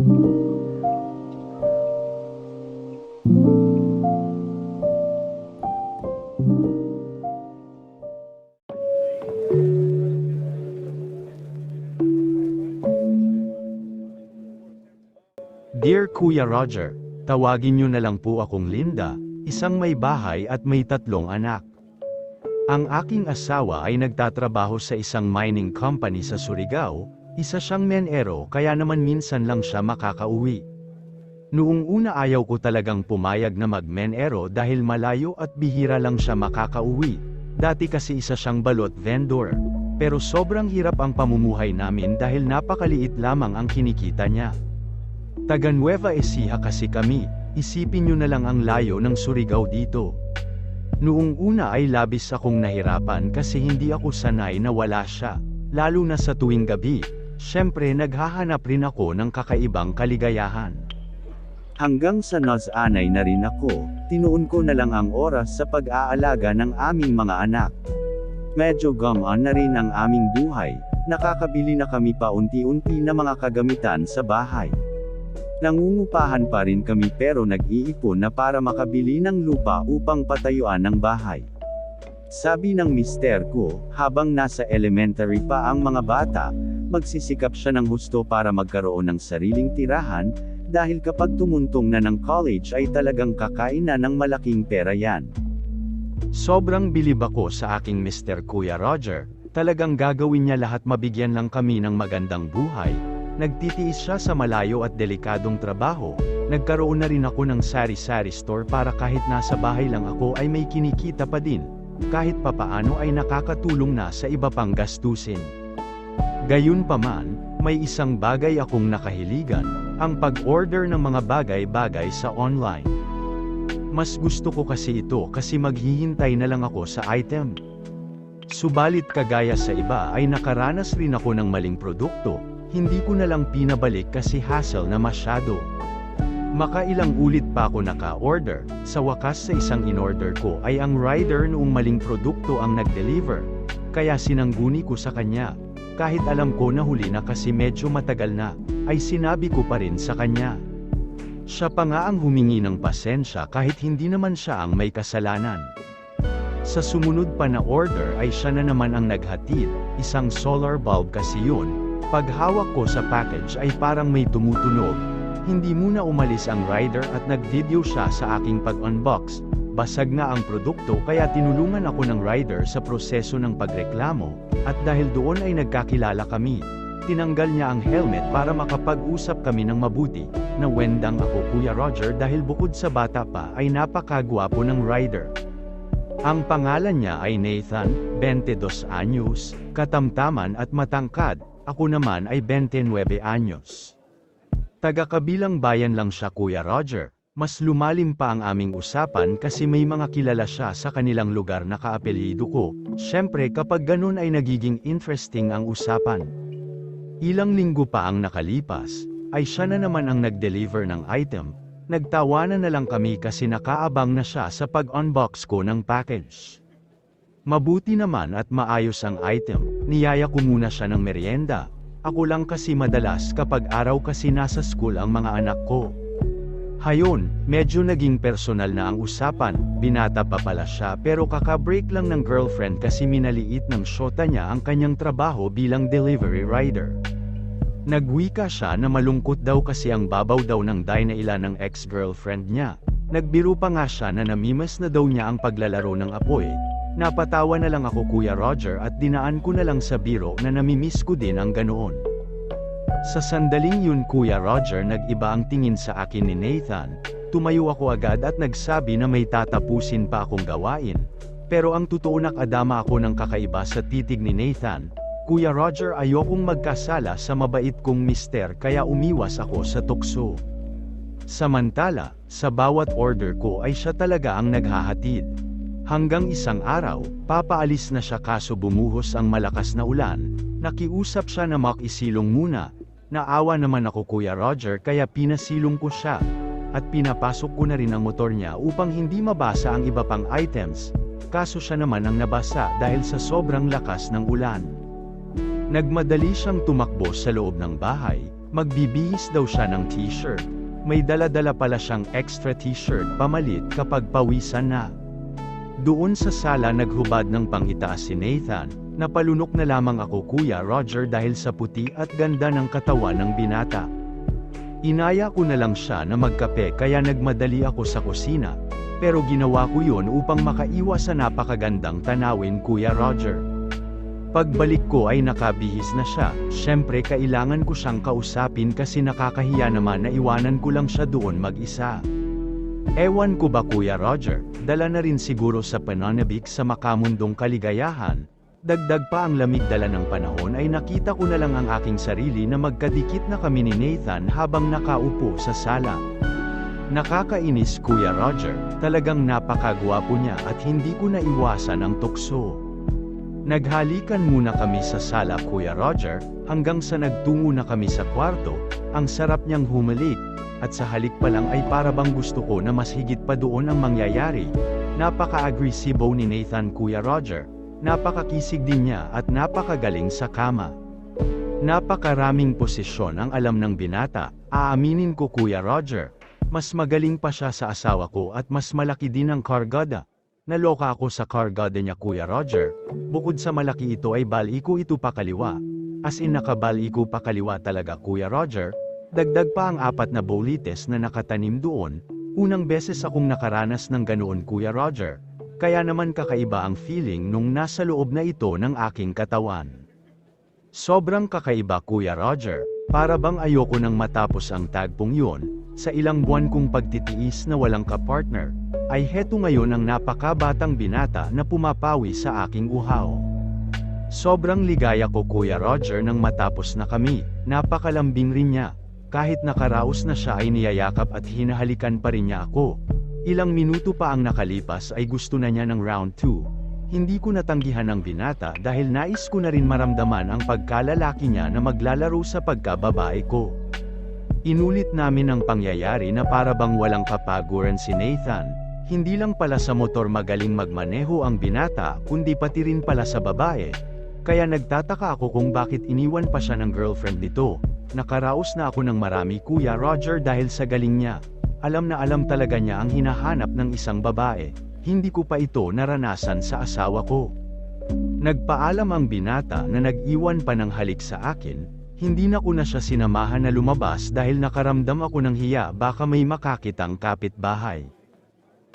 Dear Kuya Roger, tawagin niyo na lang po akong Linda, isang may bahay at may 3 anak. Ang aking asawa ay nagtatrabaho sa isang mining company sa Surigao, isa siyang menero kaya naman minsan lang siya makakauwi. Noong una ayaw ko talagang pumayag na mag-menero dahil malayo at bihira lang siya makakauwi, dati kasi isa siyang balot vendor. Pero sobrang hirap ang pamumuhay namin dahil napakaliit lamang ang kinikita niya. Taga Nueva Ecija kasi kami, isipin niyo na lang ang layo ng Surigao dito. Noong una ay labis akong nahirapan kasi hindi ako sanay na wala siya, lalo na sa tuwing gabi. Siyempre naghahanap rin ako ng kakaibang kaligayahan. Hanggang sa nasanay na rin ako, tinuon ko na lang ang oras sa pag-aalaga ng aming mga anak. Medyo gamaan na rin ang aming buhay, nakakabili na kami paunti-unti na mga kagamitan sa bahay. Nangungupahan pa rin kami pero nag-iipon na para makabili ng lupa upang patayuan ng bahay. Sabi ng mister ko, habang nasa elementary pa ang mga bata, magsisikap siya ng husto para magkaroon ng sariling tirahan, dahil kapag tumuntong na ng college ay talagang kakain na ng malaking pera yan. Sobrang bilib ako sa aking Mr. Kuya Roger, talagang gagawin niya lahat mabigyan lang kami ng magandang buhay. Nagtitiis siya sa malayo at delikadong trabaho, nagkaroon na rin ako ng sari-sari store para kahit nasa bahay lang ako ay may kinikita pa din, kahit papaano ay nakakatulong na sa iba pang gastusin. Gayunpaman, may isang bagay akong nakahiligan, ang pag-order ng mga bagay-bagay sa online. Mas gusto ko kasi ito kasi maghihintay na lang ako sa item. Subalit kagaya sa iba ay nakaranas rin ako ng maling produkto. Hindi ko na lang pinabalik kasi hassle na masyado. Makailang ulit pa ako naka-order, sa wakas sa isang in-order ko ay ang rider noong maling produkto ang nag-deliver. Kaya sinangguni ko sa kanya. Kahit alam ko na huli na kasi medyo matagal na, ay sinabi ko pa rin sa kanya. Siya pa nga ang humingi ng pasensya kahit hindi naman siya ang may kasalanan. Sa sumunod pa na order ay siya na naman ang naghatid, isang solar bulb kasi yun. Paghawak ko sa package ay parang may tumutunog. Hindi muna umalis ang rider at nag-video siya sa aking pag-unbox. Basag nga ang produkto kaya tinulungan ako ng rider sa proseso ng pagreklamo, at dahil doon ay nagkakilala kami. Tinanggal niya ang helmet para makapag-usap kami ng mabuti. Nawendang ako Kuya Roger dahil bukod sa bata pa ay napakagwapo ng rider. Ang pangalan niya ay Nathan, 22 anyos, katamtaman at matangkad. Ako naman ay 29 anyos. Taga-kabilang bayan lang siya Kuya Roger, mas lumalim pa ang aming usapan kasi may mga kilala siya sa kanilang lugar na kaapelyido ko. Siyempre kapag ganun ay nagiging interesting ang usapan. Ilang linggo pa ang nakalipas, ay siya na naman ang nag-deliver ng item. Nagtawanan na lang kami kasi nakaabang na siya sa pag-unbox ko ng package. Mabuti naman at maayos ang item, niyaya ko muna siya ng merienda. Ako lang kasi madalas kapag araw kasi nasa school ang mga anak ko. Hayon, medyo naging personal na ang usapan, binata pa pala siya pero kaka-break lang ng girlfriend kasi minaliit ng syota niya ang kanyang trabaho bilang delivery rider. Nagwika siya na malungkot daw kasi ang babaw daw ng dinaila ng ex-girlfriend niya. Nagbiro pa nga siya na namimas na daw niya ang paglalaro ng apoy. Napatawa na lang ako Kuya Roger at dinaan ko na lang sa biro na namimiss ko din ang ganoon. Sa sandaling yun Kuya Roger nag-iba ang tingin sa akin ni Nathan, tumayo ako agad at nagsabi na may tatapusin pa akong gawain. Pero ang totoo nakadama ako ng kakaiba sa titig ni Nathan. Kuya Roger ayokong magkasala sa mabait kong mister kaya umiwas ako sa tukso. Samantala, sa bawat order ko ay siya talaga ang naghahatid. Hanggang isang araw, papaalis na siya kaso bumuhos ang malakas na ulan, nakiusap siya na makisilong muna. Naawa naman ako Kuya Roger kaya pinasilong ko siya, at pinapasok ko na rin ang motor niya upang hindi mabasa ang iba pang items, kaso siya naman ang nabasa dahil sa sobrang lakas ng ulan. Nagmadali siyang tumakbo sa loob ng bahay, Magbibihis daw siya ng t-shirt. May dala-dala pala siyang extra t-shirt pamalit kapag pawisan na. Doon sa sala naghubad ng pangitaas si Nathan. Napalunok na lamang ako Kuya Roger dahil sa puti at ganda ng katawan ng binata. Inaya ko na lang siya na magkape kaya nagmadali ako sa kusina. Pero ginawa ko yun upang makaiwas sa napakagandang tanawin Kuya Roger. Pagbalik ko ay nakabihis na siya, syempre kailangan ko siyang kausapin kasi nakakahiya naman na iwanan ko lang siya doon mag-isa. Ewan ko ba Kuya Roger, dala na rin siguro sa pananabik sa makamundong kaligayahan. Dagdag pa ang lamig dala ng panahon ay nakita ko na lang ang aking sarili na magkadikit na kami ni Nathan habang nakaupo sa sala. Nakakainis Kuya Roger, talagang napakagwapo niya at hindi ko naiwasan ang tukso. Naghalikan muna kami sa sala Kuya Roger, hanggang sa nagtungo na kami sa kwarto, ang sarap niyang humalik, at sa halik pa lang ay para bang gusto ko na mas higit pa doon ang mangyayari. Napaka-agresibo ni Nathan Kuya Roger, napakakisig din niya at napakagaling sa kama. Napakaraming posisyon ang alam ng binata, aaminin ko Kuya Roger, mas magaling pa siya sa asawa ko at mas malaki din ang kargada. Naloka ako sa kargada niya Kuya Roger, bukod sa malaki ito ay baliko ito pa kaliwa. As in nakabaliko pa kaliwa talaga Kuya Roger, dagdag pa ang 4 na bolites na nakatanim doon, unang beses akong nakaranas ng ganoon Kuya Roger, kaya naman kakaiba ang feeling nung nasa loob na ito ng aking katawan. Sobrang kakaiba Kuya Roger, para bang ayoko nang matapos ang tagpong yun, sa ilang buwan kong pagtitiis na walang kapartner, ay heto ngayon ang napakabatang binata na pumapawi sa aking uhaw. Sobrang ligaya ko Kuya Roger nang matapos na kami, napakalambing rin niya, kahit nakaraos na siya ay niyayakap at hinahalikan pa rin niya ako. Ilang minuto pa ang nakalipas ay gusto na niya ng round 2. Hindi ko natanggihan ang binata dahil nais ko na rin maramdaman ang pagkalalaki niya na maglalaro sa pagkababae ko. Inulit namin ang pangyayari na para bang walang kapaguran si Nathan. Hindi lang pala sa motor magaling magmaneho ang binata, kundi pati rin pala sa babae. Kaya nagtataka ako kung bakit iniwan pa siya ng girlfriend nito. Nakaraos na ako ng marami Kuya Roger dahil sa galing niya. Alam na alam talaga niya ang hinahanap ng isang babae. Hindi ko pa ito naranasan sa asawa ko. Nagpaalam ang binata na nag-iwan pa ng halik sa akin. Hindi na ko na siya sinamahan na lumabas dahil nakaramdam ako ng hiya baka may makakitang kapitbahay.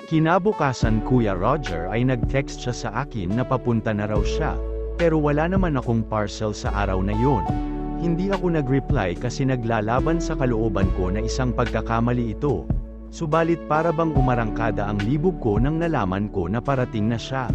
Kinabukasan Kuya Roger ay nag-text siya sa akin na papunta na raw siya, pero wala naman akong parcel sa araw na yon. Hindi ako nag-reply kasi naglalaban sa kalooban ko na isang pagkakamali ito. Subalit para bang umarangkada ang libog ko nang nalaman ko na parating na siya.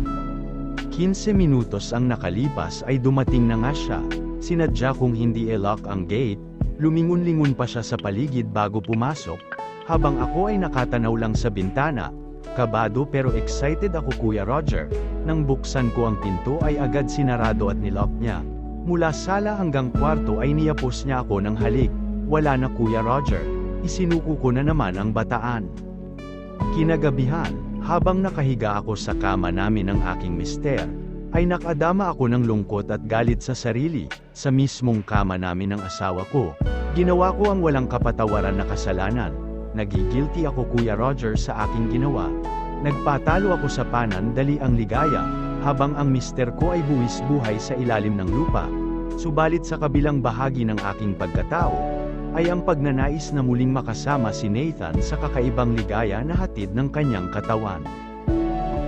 15 minutos ang nakalipas ay dumating na nga siya. Sinadya kong hindi i-lock ang gate, lumingon-lingon pa siya sa paligid bago pumasok, habang ako ay nakatanaw lang sa bintana. Kabado pero excited ako Kuya Roger, nang buksan ko ang pinto ay agad sinarado at nilock niya. Mula sala hanggang kwarto ay niyapos niya ako ng halik. Wala na Kuya Roger, isinuko ko na naman ang bataan. Kinagabihan, habang nakahiga ako sa kama namin ng aking mister, ay nakadama ako ng lungkot at galit sa sarili. Sa mismong kama namin ng asawa ko, ginawa ko ang walang kapatawaran na kasalanan. Nagigilty ako Kuya Roger sa aking ginawa. Nagpatalo ako sa panandali ang ligaya, habang ang mister ko ay buwis buhay sa ilalim ng lupa. Subalit sa kabilang bahagi ng aking pagkatao, ay ang pagnanais na muling makasama si Nathan sa kakaibang ligaya na hatid ng kanyang katawan.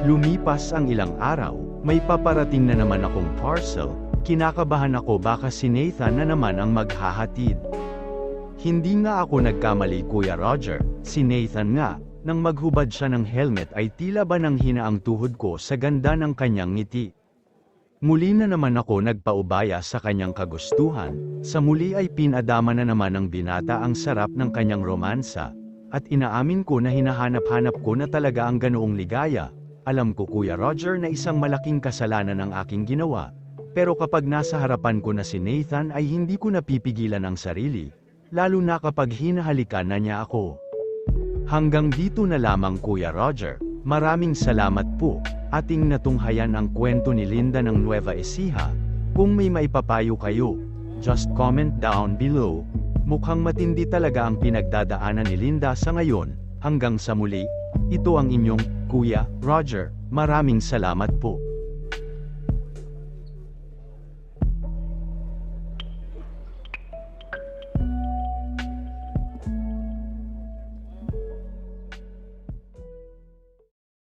Lumipas ang ilang araw, may paparating na naman akong parcel. Kinakabahan ako baka si Nathan na naman ang maghahatid. Hindi nga ako nagkamali Kuya Roger, si Nathan nga. Nang maghubad siya ng helmet ay tila ba nang hina ang tuhod ko sa ganda ng kanyang ngiti. Muli na naman ako nagpaubaya sa kanyang kagustuhan. Sa muli ay pinadama na naman ng binata ang sarap ng kanyang romansa. At inaamin ko na hinahanap-hanap ko na talaga ang ganoong ligaya. Alam ko Kuya Roger na isang malaking kasalanan ang aking ginawa. Pero kapag nasa harapan ko na si Nathan ay hindi ko napipigilan ang sarili. Lalo na kapag hinahalikan na niya ako. Hanggang dito na lamang Kuya Roger, maraming salamat po. Ating natunghayan ang kwento ni Linda ng Nueva Ecija. Kung may maipapayo kayo, just comment down below. Mukhang matindi talaga ang pinagdadaanan ni Linda sa ngayon. Hanggang sa muli, ito ang inyong, Kuya Roger. Maraming salamat po.